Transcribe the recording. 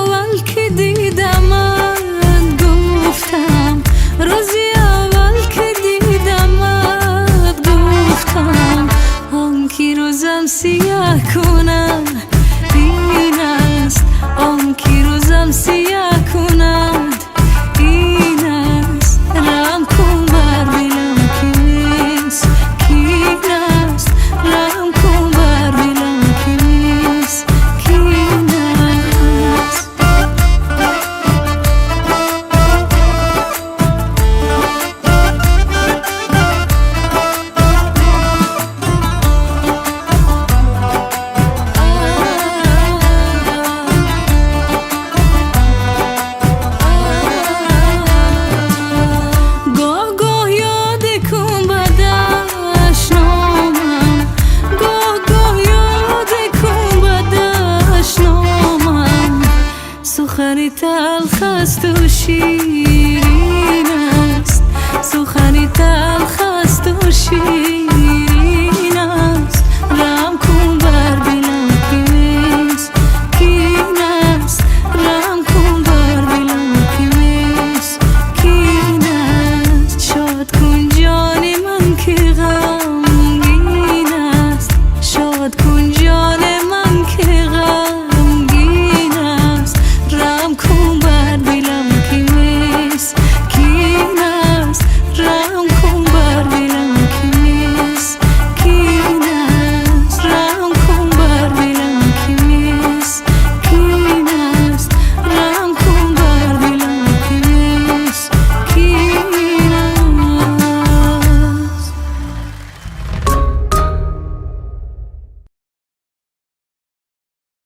اول که دیدمت گفتم، روزی اول که دیدمت گفتم آن که روزم سیاه کنه این است، آن که روزم سیاه کند این است. رحم کن بر دلم که مسکین است، رحم کن بر دلم که مسکین است. سخن تلخ است و شیرین است، سخن تلخ است و شیرین